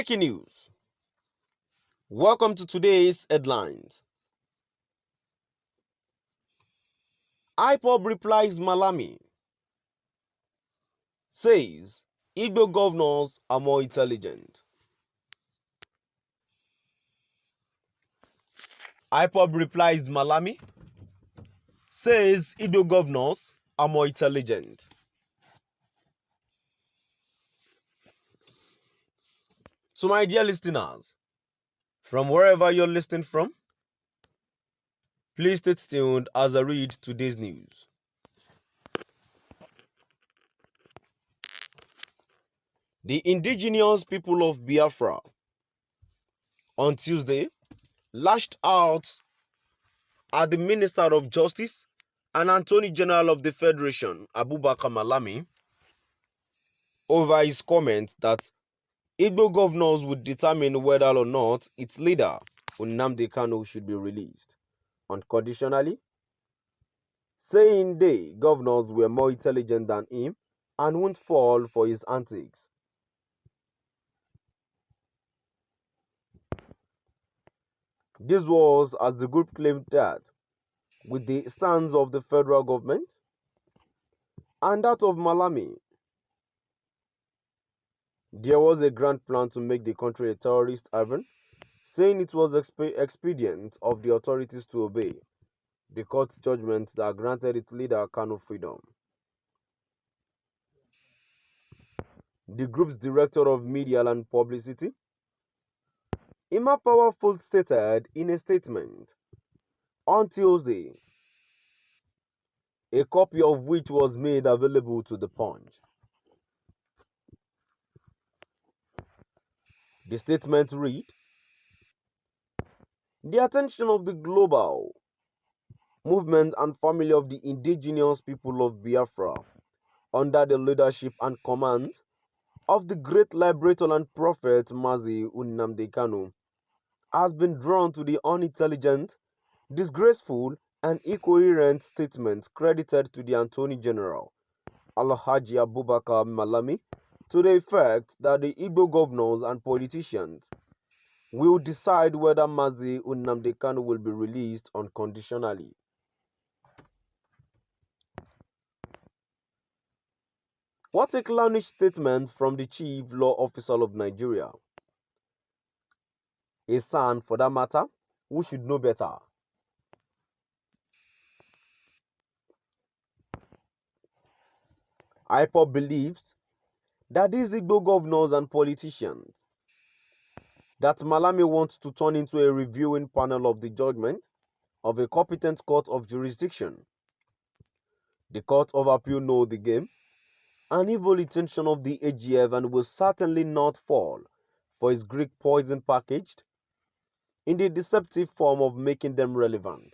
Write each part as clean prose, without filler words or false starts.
Breaking news. Welcome to today's headlines. IPOB replies Malami. Says Igbo governors are more intelligent. IPOB replies Malami. Says Igbo governors are more intelligent. So my dear listeners, from wherever you're listening from, please stay tuned as I read today's news. The indigenous people of Biafra on Tuesday lashed out at the Minister of Justice and Attorney General of the Federation, Abubakar Malami, over his comment that Igbo governors would determine whether or not its leader, Nnamdi Kanu, should be released unconditionally, saying they, governors, were more intelligent than him and won't fall for his antics. This was as the group claimed that, with the stance of the federal government and that of Malami, there was a grand plan to make the country a terrorist haven, saying it was expedient of the authorities to obey the court's judgment that granted its leader Kanu freedom. The group's director of media and publicity, Ima Powerful, stated in a statement on Tuesday, a copy of which was made available to the Punch. The statement read, "The attention of the global movement and family of the indigenous people of Biafra, under the leadership and command of the great liberator and prophet Mazi Nnamdi Kanu, has been drawn to the unintelligent, disgraceful, and incoherent statements credited to the Attorney General, Alhaji Abubakar Malami, to the effect that the Igbo governors and politicians will decide whether Mazi Nnamdi Kanu will be released unconditionally." What a clownish statement from the Chief Law Officer of Nigeria. A son, for that matter, who should know better. IPOB believes that these Igbo governors and politicians that Malami wants to turn into a reviewing panel of the judgment of a competent court of jurisdiction. The Court of Appeal know the game and evil intention of the AGF and will certainly not fall for his Greek poison packaged in the deceptive form of making them relevant.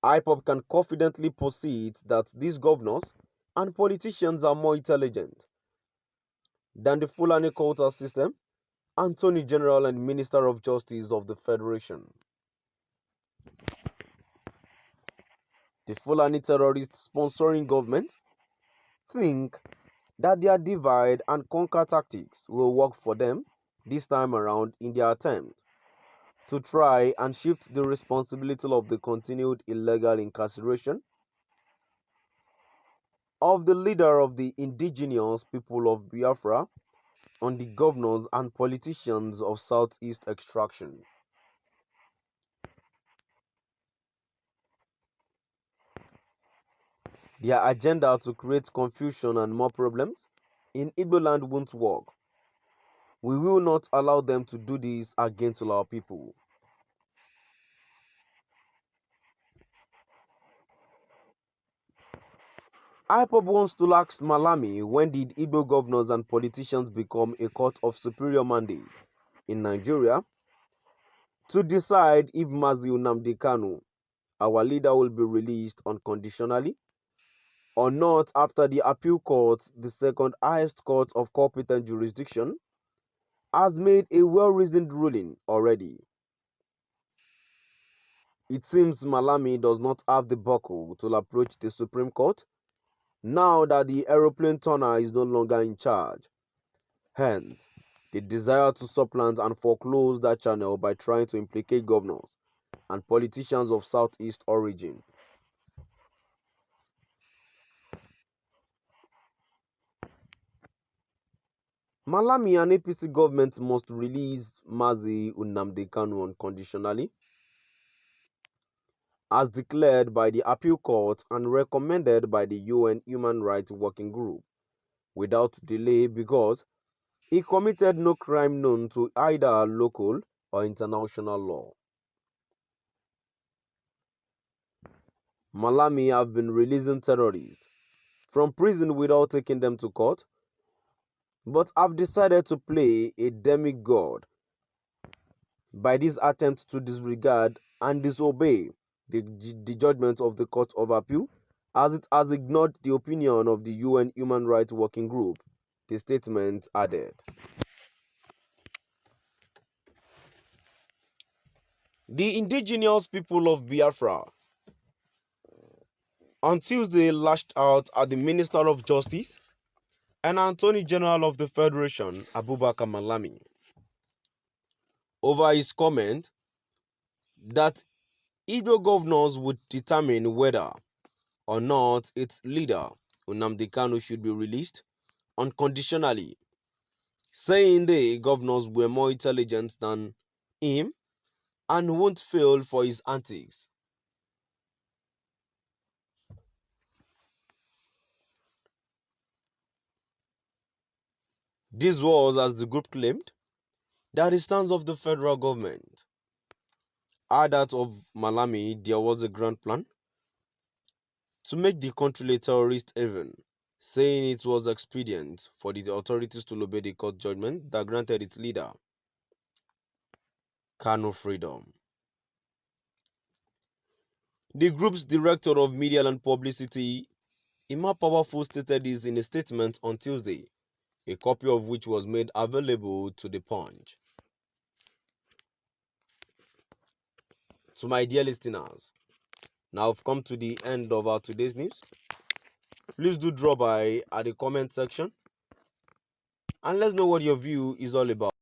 IPOB can confidently proceed that these governors and politicians are more intelligent than the Fulani quota system, Attorney General and Minister of Justice of the Federation. The Fulani terrorist sponsoring government think that their divide and conquer tactics will work for them this time around in their attempt to try and shift the responsibility of the continued illegal incarceration of the leader of the indigenous people of Biafra on the governors and politicians of Southeast extraction. Their agenda to create confusion and more problems in Igbo land won't work. We will not allow them to do this against our people. IPOB wants to ask Malami, when did Igbo governors and politicians become a court of superior mandate in Nigeria to decide if Mazi Nnamdi Kanu, our leader, will be released unconditionally or not after the appeal court, the second highest court of competent jurisdiction, has made a well-reasoned ruling already. It seems Malami does not have the buckle to approach the Supreme Court now that the aeroplane turner is no longer in charge, Hence, the desire to supplant and foreclose that channel by trying to implicate governors and politicians of Southeast origin. Malami and APC government must release Mazi Nnamdi Kanu unconditionally, as declared by the appeal court and recommended by the UN Human Rights Working Group, without delay because he committed no crime known to either local or international law. Malami have been releasing terrorists from prison without taking them to court, but have decided to play a demigod by this attempt to disregard and disobey the judgment of the Court of Appeal, as it has ignored the opinion of the UN Human Rights Working Group, the statement added. The indigenous people of Biafra on Tuesday lashed out at the Minister of Justice and Attorney General of the Federation, Abubakar Malami, over his comment that Igbo governors would determine whether or not its leader, Nnamdi Kanu, should be released unconditionally, saying the governors were more intelligent than him and won't fail for his antics. This was, as the group claimed, the stance of the federal government. At that of Malami, there was a grand plan to make the country a terrorist haven, saying it was expedient for the authorities to obey the court judgment that granted its leader Kanu freedom. The group's director of media and publicity, Ima Powerful, stated this in a statement on Tuesday, a copy of which was made available to the Punch. To my dear listeners, now I've come to the end of our today's news. Please do drop by at the comment section and let's know what your view is all about.